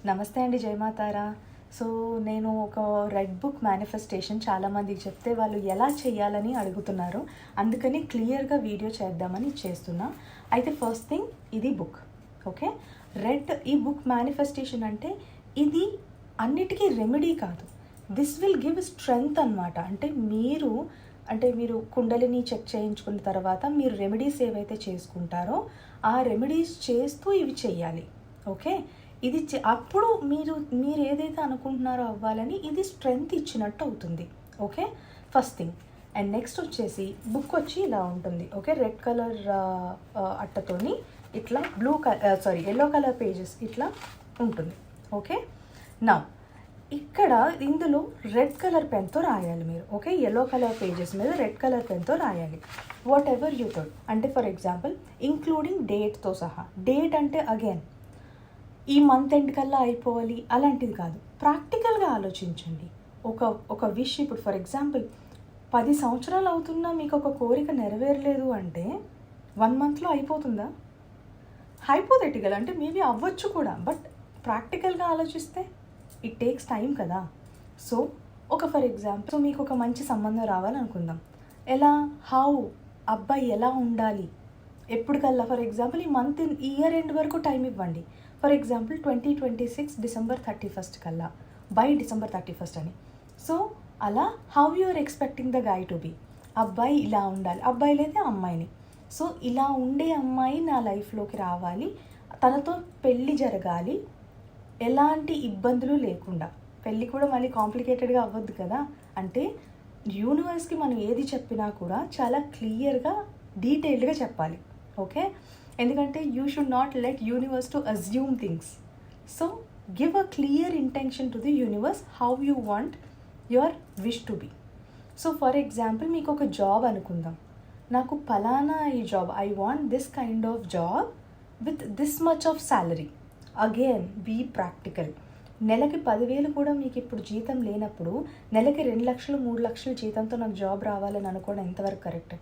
నమస్తే అండి, జయమాతారా. సో నేను ఒక రెడ్ బుక్ మేనిఫెస్టేషన్ చాలామందికి చెప్తే వాళ్ళు ఎలా చేయాలని అడుగుతున్నారు. అందుకని క్లియర్గా వీడియో చేద్దామని చేస్తున్నా. అయితే ఫస్ట్ థింగ్, ఇది బుక్. ఓకే, ఈ బుక్ మేనిఫెస్టేషన్ అంటే ఇది అన్నిటికీ రెమెడీ కాదు. దిస్ విల్ గివ్ స్ట్రెంగ్త్ అనమాట. అంటే మీరు కుండలిని చెక్ చేయించుకున్న తర్వాత మీరు రెమెడీస్ ఏవైతే చేసుకుంటారో ఆ రెమెడీస్ చేస్తూ ఇవి చేయాలి. ఓకే, ఇది అప్పుడు మీరు ఏదైతే అనుకుంటున్నారో అవ్వాలని ఇది స్ట్రెంగ్త్ ఇచ్చినట్టు అవుతుంది. Okay, first thing. And next వచ్చేసి బుక్ వచ్చి ఇలా ఉంటుంది. ఓకే, రెడ్ కలర్ అట్టతోని ఇట్లా ఎల్లో కలర్ పేజెస్ ఇట్లా ఉంటుంది. ఓకే, నా ఇక్కడ ఇందులో రెడ్ కలర్ పెన్తో రాయాలి మీరు. ఓకే, ఎల్లో కలర్ పేజెస్ మీద రెడ్ కలర్ పెన్తో రాయాలి. వాట్ ఎవర్ యూ థాట్, అంటే ఫర్ ఎగ్జాంపుల్ ఇంక్లూడింగ్ డేట్తో సహా. డేట్ అంటే అగైన్ ఈ మంత్ ఎండ్ కల్లా అయిపోవాలి అలాంటిది కాదు. ప్రాక్టికల్గా ఆలోచించండి. ఒక విష్, ఇప్పుడు ఫర్ ఎగ్జాంపుల్ 10 సంవత్సరాలు అవుతున్నా మీకు ఒక కోరిక నెరవేరలేదు అంటే 1 మంత్లో అయిపోతుందా? హైపోథెటికల్, అంటే మేబీ అవ్వచ్చు కూడా, బట్ ప్రాక్టికల్గా ఆలోచిస్తే ఇట్ టేక్స్ టైం కదా. సో ఫర్ ఎగ్జాంపుల్ మీకు ఒక మంచి సంబంధం రావాలనుకుందాం. అబ్బాయి ఎలా ఉండాలి ఎప్పటికల్లా, ఫర్ ఎగ్జాంపుల్ ఈ ఇయర్ ఎండ్ వరకు టైం ఇవ్వండి. ఫర్ ఎగ్జాంపుల్ 2026 December 31st కల్లా, బై December 31st అని. సో అలా how you are expecting the guy to be. అబ్బాయి ఇలా ఉండాలి, అబ్బాయిలు అయితే అమ్మాయిని. సో ఇలా ఉండే అమ్మాయి నా లైఫ్లోకి రావాలి, తనతో పెళ్ళి జరగాలి, ఎలాంటి ఇబ్బందులు లేకుండా. పెళ్ళి కూడా మళ్ళీ కాంప్లికేటెడ్గా అవ్వద్దు కదా. అంటే యూనివర్స్కి మనం ఏది చెప్పినా కూడా చాలా క్లియర్గా డీటెయిల్డ్గా చెప్పాలి. ఓకే, ఎందుకంటే you should not let universe to assume things. So give a clear intention to the universe how you want your wish to be. So for example మీకు ఒక జాబ్ అనుకుందాం. నాకు ఫలానా ఈ job, I want this kind of job with this much of salary. Again be practical. నెలకి 10,000 కూడా మీకు ఇప్పుడు జీతం లేనప్పుడు నెలకి 2 లక్షలు 3 లక్షల జీతంతో నాకు జాబ్ రావాలని అనుకోవడం ఎంతవరకు కరెక్ట్?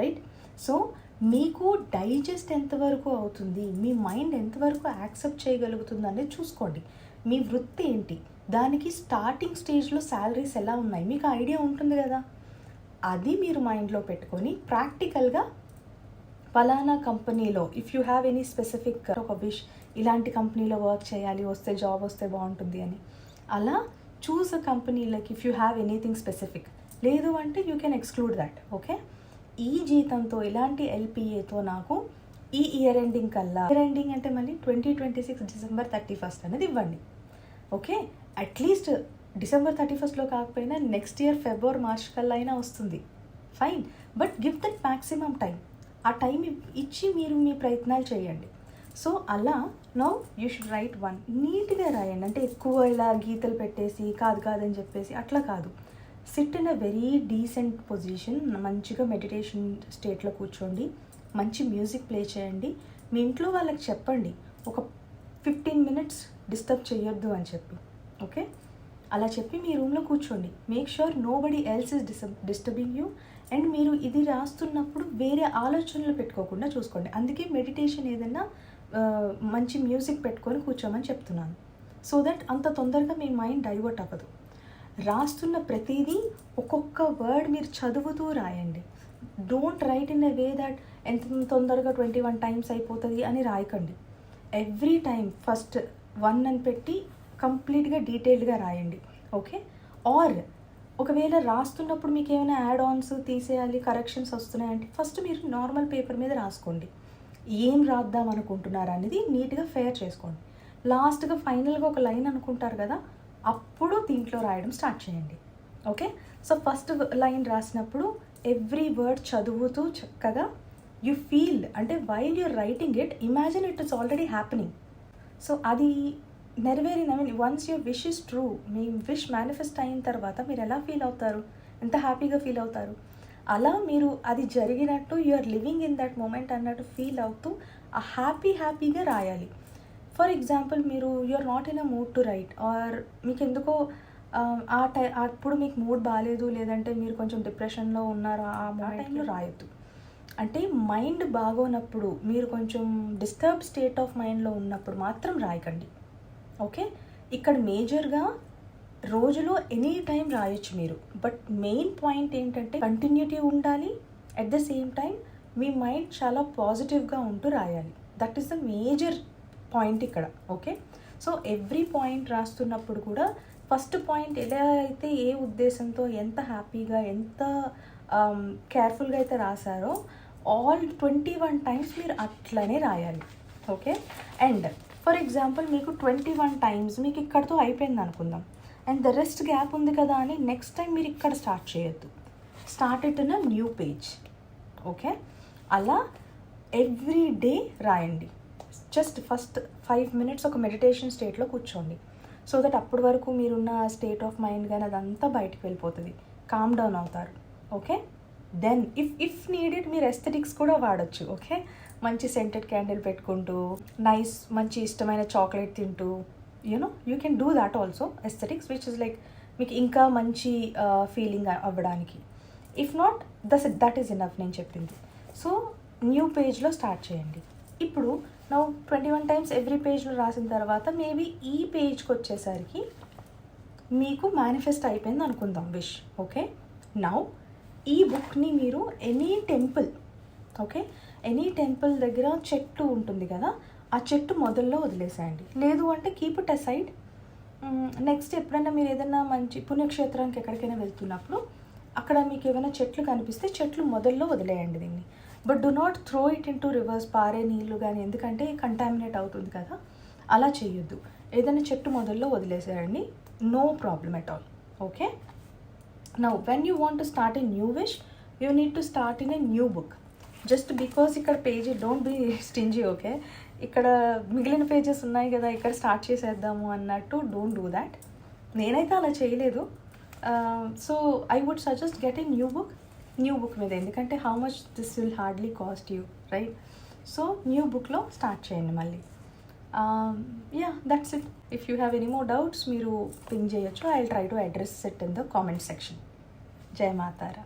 రైట్. సో మీకు డైజెస్ట్ ఎంతవరకు అవుతుంది, మీ మైండ్ ఎంతవరకు యాక్సెప్ట్ చేయగలుగుతుంది అనేది చూసుకోండి. మీ వృత్తి ఏంటి, దానికి స్టార్టింగ్ స్టేజ్లో శాలరీస్ ఎలా ఉన్నాయి మీకు ఐడియా ఉంటుంది కదా. అది మీరు మైండ్లో పెట్టుకొని ప్రాక్టికల్గా ఫలానా కంపెనీలో, if you have any specific ఒక విష్, ఇలాంటి కంపెనీలో వర్క్ చేయాలి, జాబ్ వస్తే బాగుంటుంది అని, అలా choose a company like if you have anything specific. లేదు అంటే you can exclude that. Okay, ఈ జీతంతో ఇలాంటి ఎల్పిఏతో నాకు ఈ ఇయర్ ఎండింగ్ కల్లా, ఇయర్ ఎండింగ్ అంటే మళ్ళీ 2026 December 31st అనేది ఇవ్వండి. ఓకే, అట్లీస్ట్ December 31st కాకపోయినా నెక్స్ట్ ఇయర్ February March కల్లా అయినా వస్తుంది, fine. But give that maximum time. ఆ టైం ఇచ్చి మీరు మీ ప్రయత్నాలు చేయండి. సో అలా now you should write one. నీట్గా రాయండి, అంటే ఎక్కువ ఇలా గీతలు పెట్టేసి కాదని చెప్పేసి అట్లా కాదు. SIT in a very decent position, మంచిగా మెడిటేషన్ స్టేట్లో కూర్చోండి, మంచి మ్యూజిక్ ప్లే చేయండి. మీ ఇంట్లో వాళ్ళకి చెప్పండి ఒక 15 minutes డిస్టర్బ్ చేయొద్దు అని చెప్పి. ఓకే, అలా చెప్పి మీ రూమ్లో కూర్చోండి. Make sure nobody else is disturbing you. And మీరు ఇది రాస్తున్నప్పుడు వేరే ఆలోచనలు పెట్టుకోకుండా చూసుకోండి. అందుకే మెడిటేషన్ ఏదైనా మంచి మ్యూజిక్ పెట్టుకొని కూర్చోమని చెప్తున్నాను. సో దట్ అంత తొందరగా మీ మైండ్ డైవర్ట్ అవ్వదు. రాస్తున్న ప్రతిదీ ఒక్కొక్క వర్డ్ మీరు చదువుతూ రాయండి. Don't write in a way that ఎంత తొందరగా 21 times అయిపోతుంది అని రాయకండి. ఎవ్రీ టైం ఫస్ట్ 1 అని పెట్టి కంప్లీట్గా డీటెయిల్డ్గా రాయండి. ఓకే, ఆర్ ఒకవేళ రాస్తున్నప్పుడు మీకు ఏమైనా యాడ్ ఆన్స్ తీసేయాలి, కరెక్షన్స్ వస్తున్నాయంటే ఫస్ట్ మీరు నార్మల్ పేపర్ మీద రాసుకోండి. ఏం రాద్దాం అనుకుంటున్నారు అనేది నీట్గా ఫేర్ చేసుకోండి. లాస్ట్గా ఫైనల్గా ఒక లైన్ అనుకుంటారు కదా, అప్పుడు దీంట్లో రాయడం స్టార్ట్ చేయండి. ఓకే, సో ఫస్ట్ లైన్ రాసినప్పుడు ఎవ్రీ వర్డ్ చదువుతూ చక్కగా యు ఫీల్, అంటే while you're writing it, imagine it is already happening. So అది once your wish is true, మీ విష్ మేనిఫెస్ట్ అయిన తర్వాత మీరు ఎలా ఫీల్ అవుతారు, ఎంత హ్యాపీగా ఫీల్ అవుతారు. అలా మీరు అది జరిగినట్టు you are living in that moment అన్నట్టు ఫీల్ అవుతూ ఆ హ్యాపీగా రాయాలి. ఫర్ ఎగ్జాంపుల్ మీరు you are not in a mood to write, or మీకు ఎందుకో అప్పుడు మీకు మూడ్ బాగాలేదు, లేదంటే మీరు కొంచెం డిప్రెషన్లో ఉన్నారు, ఆ టైంలో రాయొద్దు. అంటే మైండ్ బాగోనప్పుడు, మీరు కొంచెం డిస్టర్బ్ స్టేట్ ఆఫ్ మైండ్లో ఉన్నప్పుడు మాత్రం రాయకండి. ఓకే, ఇక్కడ మేజర్గా రోజులో ఎనీ టైం రాయొచ్చు మీరు, బట్ మెయిన్ పాయింట్ ఏంటంటే కంటిన్యూటీ ఉండాలి. At the same time me mind చాలా పాజిటివ్గా ఉంటూ రాయాలి. That is the major point ఇక్కడ. ఓకే, సో ఎవ్రీ పాయింట్ రాస్తున్నప్పుడు కూడా ఫస్ట్ పాయింట్ ఎలా అయితే ఏ ఉద్దేశంతో ఎంత హ్యాపీగా ఎంత కేర్ఫుల్గా అయితే రాశారో ఆల్ 21 టైమ్స్ మీరు అట్లనే రాయాలి. ఓకే, అండ్ ఫర్ ఎగ్జాంపుల్ మీకు 21 టైమ్స్ మీకు ఇక్కడతో అయిపోయింది అనుకుందాం, అండ్ ద రెస్ట్ గ్యాప్ ఉంది కదా అని నెక్స్ట్ టైం మీరు ఇక్కడ స్టార్ట్ చేయొద్దు. Start it in a new page. Okay, అలా ఎవ్రీ డే రాయండి. జస్ట్ ఫస్ట్ 5 minutes ఒక మెడిటేషన్ స్టేట్లో కూర్చోండి. సో దట్ అప్పటి వరకు మీరున్న స్టేట్ ఆఫ్ మైండ్ కానీ అదంతా బయటకు వెళ్ళిపోతుంది, కామ్ డౌన్ అవుతారు. ఓకే, దెన్ ఇఫ్ నీడెడ్ మీరు ఎస్థెటిక్స్ కూడా వాడచ్చు. ఓకే, మంచి సెంటెడ్ క్యాండిల్ పెట్టుకుంటూ మంచి ఇష్టమైన చాక్లెట్ తింటూ you can do that also aesthetics, which is like మీకు ఇంకా మంచి ఫీలింగ్ అవ్వడానికి. If not that is enough నేను చెప్పింది. సో న్యూ పేజ్లో స్టార్ట్ చేయండి. ఇప్పుడు నా 21 టైమ్స్ ఎవ్రీ పేజ్లో రాసిన తర్వాత మేబీ ఈ పేజ్కి వచ్చేసరికి మీకు మేనిఫెస్ట్ అయిపోయింది అనుకుందాం విష్. ఓకే, నౌ ఈ బుక్ని మీరు ఎనీ టెంపుల్ దగ్గర చెట్టు ఉంటుంది కదా, ఆ చెట్టు మొదల్లో వదిలేసేయండి. లేదు అంటే కీప్ ఇట్ అసైడ్. నెక్స్ట్ ఎప్పుడైనా మీరు ఏదైనా మంచి పుణ్యక్షేత్రానికి ఎక్కడికైనా వెళ్తున్నప్పుడు అక్కడ మీకు ఏమైనా చెట్లు కనిపిస్తే చెట్లు మొదల్లో వదిలేయండి దీన్ని. But do not throw it in to reverse, పారే నీళ్ళు కానీ, ఎందుకంటే కంటామినేట్ అవుతుంది కదా, అలా చేయొద్దు. ఏదైనా చెట్టు మొదల్లో వదిలేసేయండి, no problem at all. Okay, now when you want to start a new wish you need to start in a new book. Just because ఇక్కడ page, don't be stingy. Okay, ఇక్కడ మిగిలిన పేజెస్ ఉన్నాయి కదా ఇక్కడ స్టార్ట్ చేసేద్దాము అన్నట్టు don't do that. నేనైతే అలా చేయలేదు. So I would suggest get a new book మీద, ఎందుకంటే how much this will hardly cost you, right? So new బుక్లో స్టార్ట్ చేయండి మళ్ళీ. Yeah, that's it. If you have any more doubts మీరు ping చేయొచ్చు. I will try to address it in the comment section. జై మాతారా.